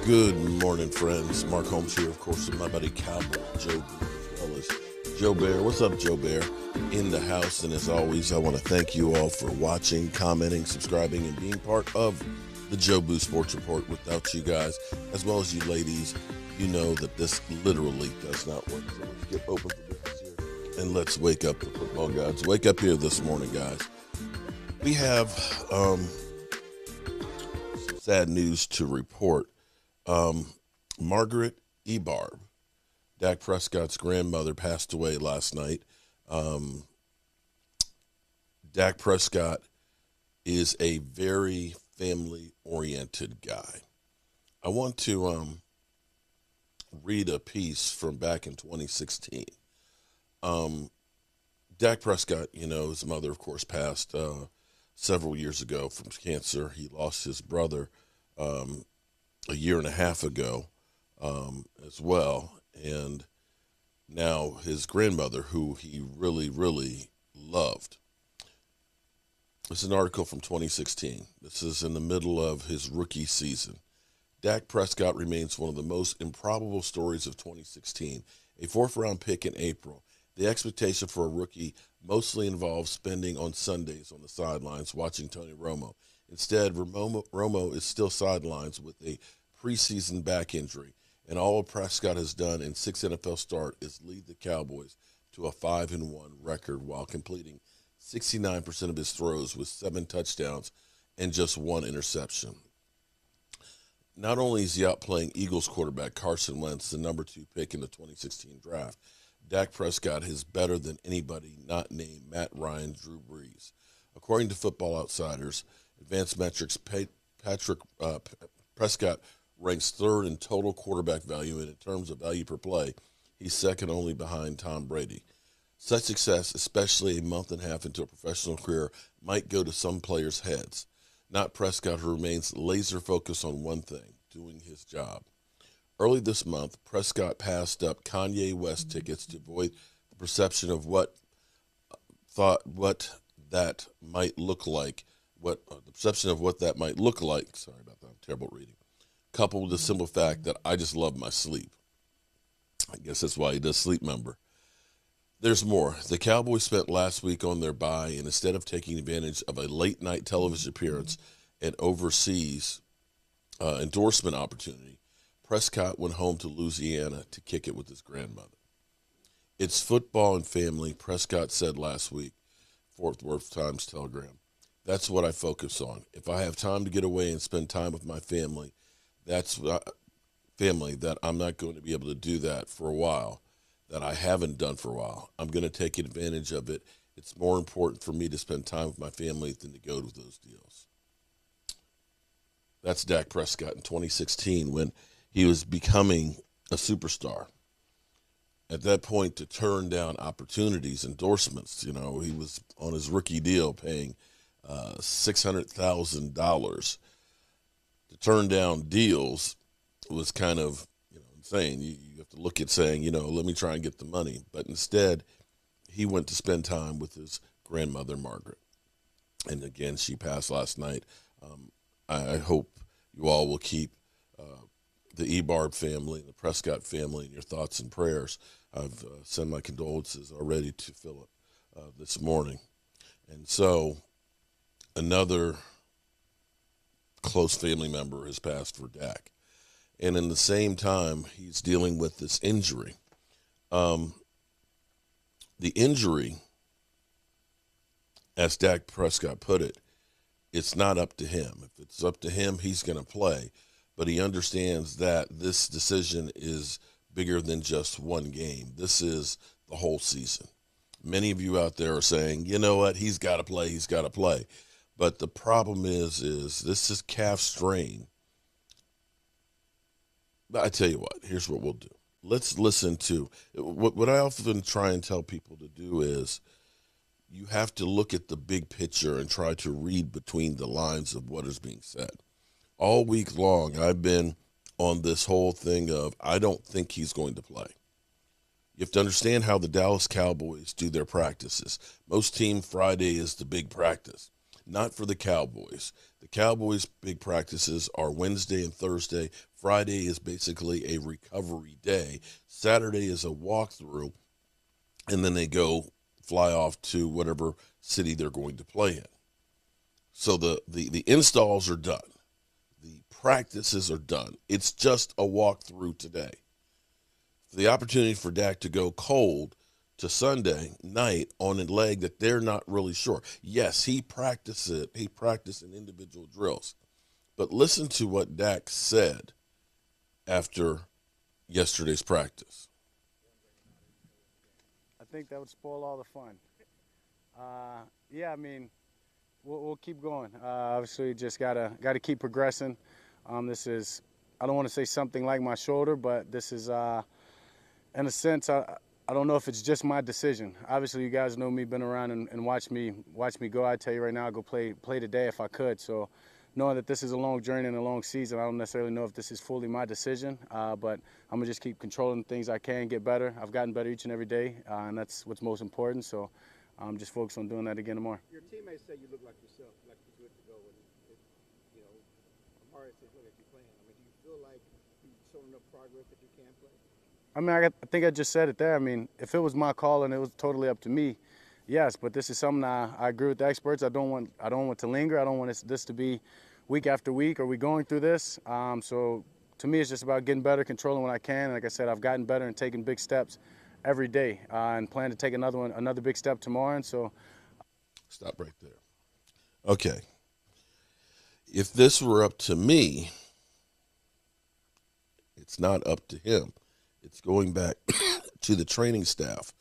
Good morning, friends. Mark Holmes here, of course, with my buddy Cowboy Joe Bear, as well as Joe Bear. What's up, Joe Bear? In the house, and as always, I want to thank you all for watching, commenting, subscribing, and being part of the Joe Boo Sports Report. Without you guys, as well as you ladies, you know that this literally does not work. So let's get open for business here, and let's wake up the football gods. Wake up here this morning, guys. We have some sad news to report. Margaret Ebarb, Dak Prescott's grandmother, passed away last night. Dak Prescott is a very family-oriented guy. I want to read a piece from back in 2016. Dak Prescott, his mother, of course, passed several years ago from cancer. He lost his brother a year and a half ago as well. And now his grandmother, who he really, really loved. This is an article from 2016. This is in the middle of his rookie season. Dak Prescott remains one of the most improbable stories of 2016. A fourth-round pick in April. The expectation for a rookie mostly involves spending on Sundays on the sidelines watching Tony Romo. Instead, Romo is still sidelines with a preseason back injury, and all Prescott has done in 6 NFL starts is lead the Cowboys to a 5-1 record while completing 69% of his throws with 7 touchdowns and just 1 interception. Not only is he outplaying Eagles quarterback Carson Wentz, the number 2 pick in the 2016 draft, Dak Prescott is better than anybody not named Matt Ryan, Drew Brees. According to Football Outsiders, Advanced Metrics, Prescott ranks 3rd in total quarterback value, and in terms of value per play, he's second only behind Tom Brady. Such success, especially a month and a half into a professional career, might go to some players' heads. Not Prescott, who remains laser-focused on one thing, doing his job. Early this month, Prescott passed up Kanye West tickets to avoid the perception of what that might look like. The perception of what that might look like. Sorry about that. I'm terrible at reading. Coupled with the simple fact that I just love my sleep. I guess that's why he does Sleep Member. There's more. The Cowboys spent last week on their bye, and instead of taking advantage of a late-night television appearance and overseas endorsement opportunity, Prescott went home to Louisiana to kick it with his grandmother. It's football and family, Prescott said last week, Fort Worth Times-Telegram. That's what I focus on. If I have time to get away and spend time with my family, that's family that I'm not going to be able to do that for a while, that I haven't done for a while. I'm going to take advantage of it. It's more important for me to spend time with my family than to go to those deals. That's Dak Prescott in 2016 when he was becoming a superstar. At that point, to turn down opportunities, endorsements, he was on his rookie deal paying $600,000. To turn down deals was kind of insane. You have to look at saying, let me try and get the money. But instead, he went to spend time with his grandmother, Margaret. And again, she passed last night. I hope you all will keep the Ebarb family and the Prescott family in your thoughts and prayers. I've sent my condolences already to Philip this morning. And so another close family member has passed for Dak. And in the same time, he's dealing with this injury. The injury, as Dak Prescott put it, it's not up to him. If it's up to him, he's going to play. But he understands that this decision is bigger than just one game. This is the whole season. Many of you out there are saying, you know what, he's got to play, he's got to play. But the problem is this is calf strain. But I tell you what, here's what we'll do. Let's listen to what I often try and tell people to do is you have to look at the big picture and try to read between the lines of what is being said. All week long, I've been on this whole thing of I don't think he's going to play. You have to understand how the Dallas Cowboys do their practices. Most team Friday is the big practice. not for the Cowboys. The Cowboys' big practices are Wednesday and Thursday. Friday is basically a recovery day. Saturday is a walkthrough, and then they go fly off to whatever city they're going to play in. So the installs are done. The practices are done. It's just a walkthrough today. The opportunity for Dak to go cold to Sunday night on a leg that they're not really sure. Yes, he practiced it. He practiced in individual drills. But listen to what Dak said after yesterday's practice. I think that would spoil all the fun. Yeah, I mean, we'll keep going. Obviously, just gotta keep progressing. This is, I don't want to say something like my shoulder, but this is, in a sense, I don't know if it's just my decision. Obviously, you guys know me, been around and watch me go. I tell you right now, I'd go play today if I could. So, knowing that this is a long journey and a long season, I don't necessarily know if this is fully my decision. But I'm gonna just keep controlling things I can, get better. I've gotten better each and every day, and that's what's most important. So, I'm just focused on doing that again tomorrow. Your teammates say you look like yourself, like you're good to go, and you know, Amari says, "Look at you playing." I mean, do you feel like you've shown enough progress that you can play? I mean, I think I just said it there. I mean, if it was my call and it was totally up to me, yes. But this is something I agree with the experts. I don't want to linger. I don't want this to be week after week. Are we going through this? So to me, it's just about getting better, controlling what I can. And like I said, I've gotten better and taking big steps every day, and plan to take another big step tomorrow. And so, Stop right there. Okay. If this were up to me, it's not up to him. It's going back to the training staff.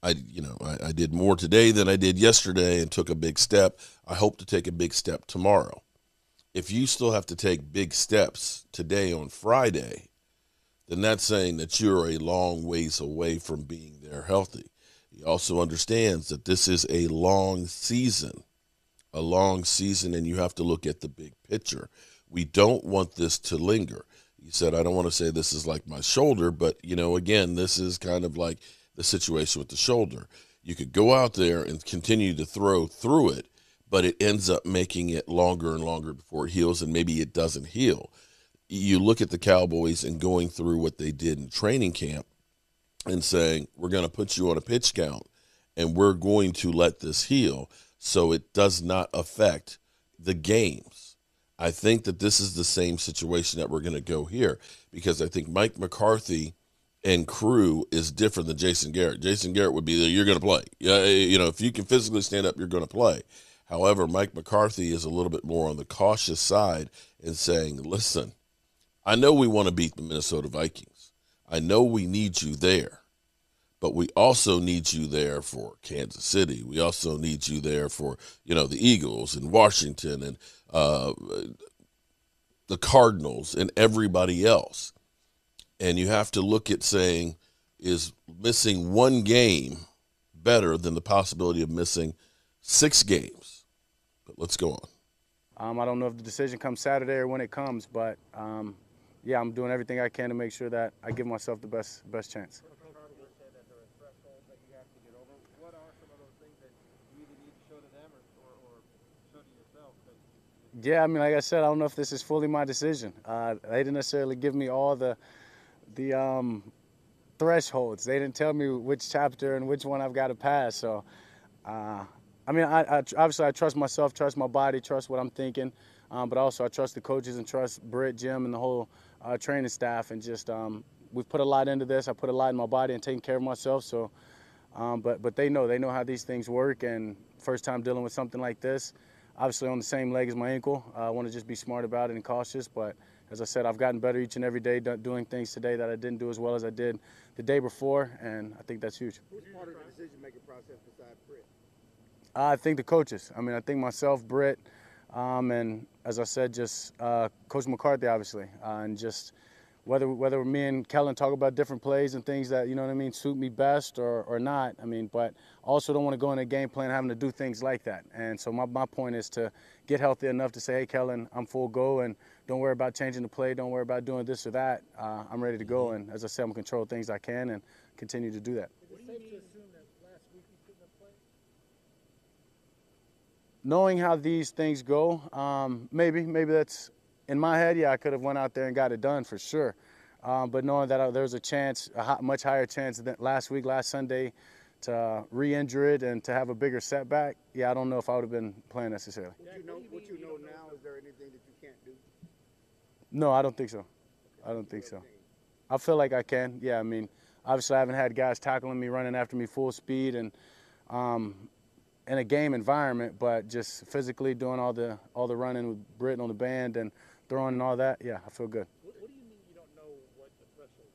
I did more today than I did yesterday and took a big step. I hope to take a big step tomorrow. If you still have to take big steps today on Friday, then that's saying that you're a long ways away from being there healthy. He also understands that this is a long season, and you have to look at the big picture. We don't want this to linger. He said, I don't want to say this is like my shoulder, but, again, this is kind of like the situation with the shoulder. You could go out there and continue to throw through it, but it ends up making it longer and longer before it heals, and maybe it doesn't heal. You look at the Cowboys and going through what they did in training camp and saying, we're going to put you on a pitch count, and we're going to let this heal so it does not affect the games. I think that this is the same situation that we're going to go here, because I think Mike McCarthy and crew is different than Jason Garrett. Jason Garrett would be there, you're going to play. Yeah, if you can physically stand up, you're going to play. However, Mike McCarthy is a little bit more on the cautious side and saying, listen, I know we want to beat the Minnesota Vikings. I know we need you there. But we also need you there for Kansas City. We also need you there for, the Eagles and Washington and the Cardinals and everybody else. And you have to look at saying, is missing one game better than the possibility of missing 6 games? But let's go on. I don't know if the decision comes Saturday or when it comes, but yeah, I'm doing everything I can to make sure that I give myself the best chance. What are some of those things that you either need to show to them or show to yourself? Yeah, I mean, like I said, I don't know if this is fully my decision. They didn't necessarily give me all the thresholds. They didn't tell me which chapter and which one I've got to pass. So, I mean, I obviously I trust myself, trust my body, trust what I'm thinking, but also I trust the coaches and trust Britt, Jim, and the whole training staff. And just we've put a lot into this. I put a lot in my body and taking care of myself. So. But they know how these things work, and first time dealing with something like this, obviously on the same leg as my ankle. I want to just be smart about it and cautious, but as I said, I've gotten better each and every day, doing things today that I didn't do as well as I did the day before, and I think that's huge. Who's part of the decision-making process besides Britt? I think the coaches. I mean, I think myself, Britt, and as I said, just Coach McCarthy, obviously, and just whether me and Kellen talk about different plays and things that, suit me best or not. I mean, but also don't want to go in a game plan having to do things like that. And so my point is to get healthy enough to say, hey, Kellen, I'm full go, and don't worry about changing the play. Don't worry about doing this or that. I'm ready to go. And as I said, I'm going to control things I can and continue to do that. Is it safe to assume that last week you couldn't have played? knowing how these things go, maybe that's in my head. Yeah, I could have went out there and got it done for sure. But knowing that there's a chance, much higher chance than last Sunday, to re-injure it and to have a bigger setback, yeah, I don't know if I would have been playing necessarily. What you know now, is there anything that you can't do? No, I don't think so. I don't think so. I feel like I can. Yeah, I mean, obviously I haven't had guys tackling me, running after me full speed, and in a game environment, but just physically doing all the running with Britton on the band and throwing and all that, yeah, I feel good. What do you mean you don't know what the thresholds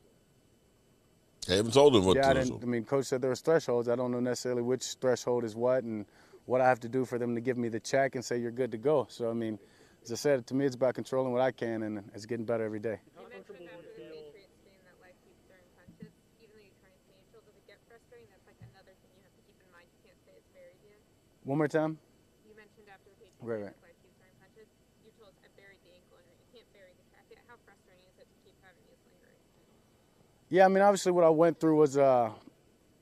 are? I haven't told him what Yeah, threshold. I mean, Coach said there was thresholds. I don't know necessarily which threshold is what and what I have to do for them to give me the check and say you're good to go. So, I mean, as I said, to me it's about controlling what I can, and it's getting better every day. You mentioned after the Patriots game that life keeps throwing punches. Even though you try and stay neutral, does it get frustrating? That's like another thing you have to keep in mind. You can't say it's buried yet. One more time? You mentioned after the Patriots Right. game that life keeps throwing punches. You told us I buried the ankle and you can't bury the calf yet. How frustrating is it to keep having these lingering? Yeah, I mean, obviously what I went through was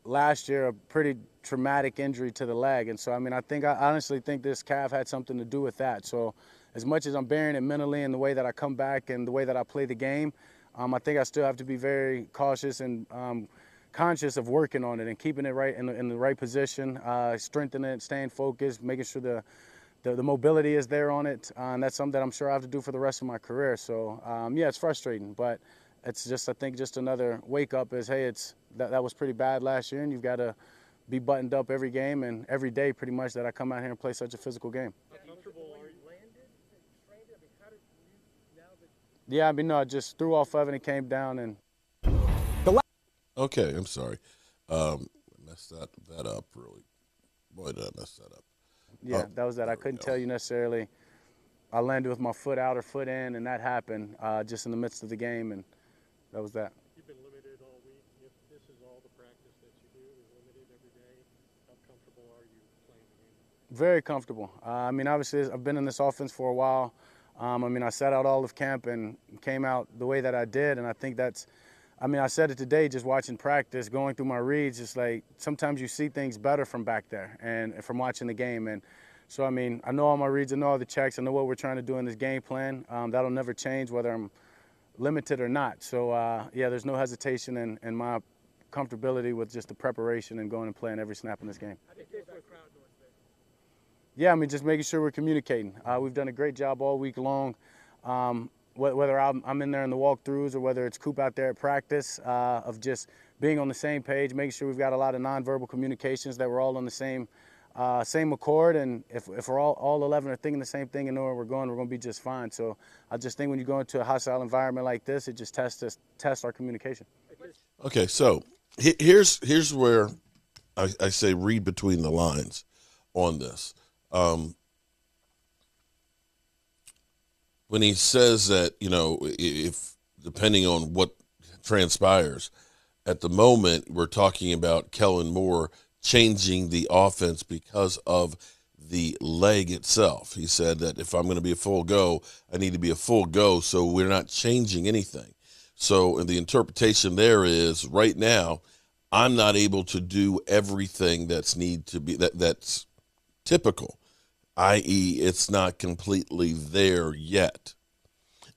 last year a pretty traumatic injury to the leg. And so, I mean, I honestly think this calf had something to do with that. So as much as I'm bearing it mentally and the way that I come back and the way that I play the game, I think I still have to be very cautious and conscious of working on it and keeping it right in the right position, strengthening it, staying focused, making sure the mobility is there on it. And that's something that I'm sure I have to do for the rest of my career. So, yeah, it's frustrating, but it's just, I think, just another wake up is, hey, that was pretty bad last year, and you've got to be buttoned up every game and every day pretty much that I come out here and play such a physical game. How comfortable are you? Landed? Trained it? I mean, how did you, now that Yeah, I mean, no, I just threw off of it and it came down. And Okay, I'm sorry. Messed that up really. Boy, did I mess that up. yeah, Oh, that was that. I couldn't tell you necessarily. I landed with my foot out or foot in, and that happened just in the midst of the game, and that was that. you've been limited all week, if this is all the practice that you do, is limited every day, how comfortable are you playing the game? Very comfortable. I mean, obviously, I've been in this offense for a while. I mean, I sat out all of camp and came out the way that I did, and I think I mean, I said it today just watching practice, going through my reads, just like sometimes you see things better from back there and from watching the game. And so, I mean, I know all my reads, I know all the checks, I know what we're trying to do in this game plan. That'll never change whether I'm limited or not. So, yeah, there's no hesitation in my comfortability with just the preparation and going and playing every snap in this game. How do you feel about crowd noise there? Yeah, I mean, just making sure we're communicating. We've done a great job all week long. Whether I'm in there in the walkthroughs or whether it's Coop out there at practice, of just being on the same page, making sure we've got a lot of nonverbal communications, that we're all on the same accord. And if we're all 11 are thinking the same thing and know where we're going to be just fine. So I just think when you go into a hostile environment like this, it just tests our communication. Okay, so here's where I say read between the lines on this. When he says that, you know, if depending on what transpires, at the moment we're talking about Kellen Moore changing the offense because of the leg itself. He said that if I'm going to be a full go, I need to be a full go, so we're not changing anything. So the interpretation there is right now I'm not able to do everything that's typical, i.e. it's not completely there yet.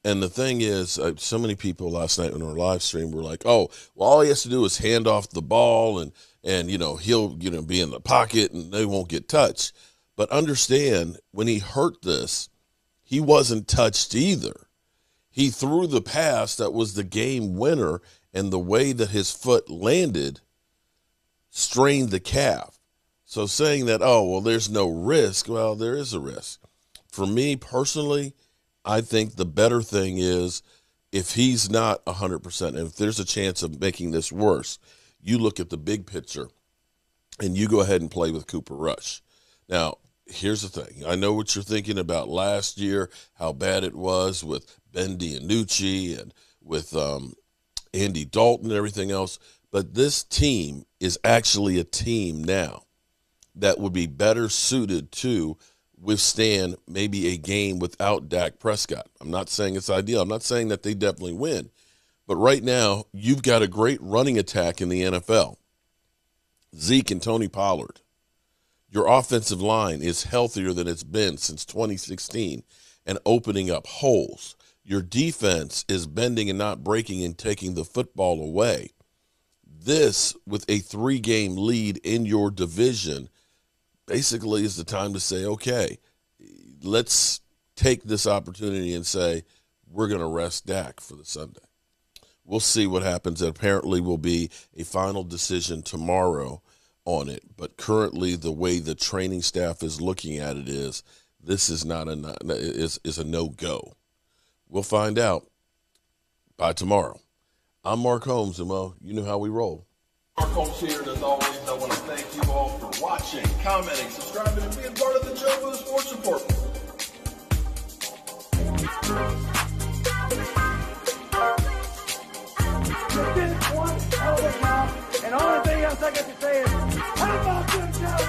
And the thing is, so many people last night on our live stream were like, oh, well, all he has to do is hand off the ball and you know, he'll, you know, be in the pocket and they won't get touched. But understand, when he hurt this, he wasn't touched either. He threw the pass that was the game winner, and the way that his foot landed strained the calf. So saying that, oh, well, there's no risk, well, there is a risk. For me personally, I think the better thing is if he's not 100%, and if there's a chance of making this worse, you look at the big picture and you go ahead and play with Cooper Rush. Now, here's the thing. I know what you're thinking about last year, how bad it was with Ben DiNucci and with Andy Dalton and everything else, but this team is actually a team now that would be better suited to withstand maybe a game without Dak Prescott. I'm not saying it's ideal. I'm not saying that they definitely win. But right now, you've got a great running attack in the NFL. Zeke and Tony Pollard. Your offensive line is healthier than it's been since 2016 and opening up holes. Your defense is bending and not breaking and taking the football away. This, with a 3-game lead in your division, basically is the time to say, okay, let's take this opportunity and say, we're going to rest Dak for the Sunday. We'll see what happens. It apparently will be a final decision tomorrow on it. But currently, the way the training staff is looking at it is, this is not is a no-go. We'll find out by tomorrow. I'm Mark Holmes, and well, you know how we roll. Mark Holmes here, and as always, I want to thank you all for watching, commenting, subscribing, and being part of the Joe for the Sports Report. You did one hell of a job, and the only thing else I got to say is, how about them Cowboys?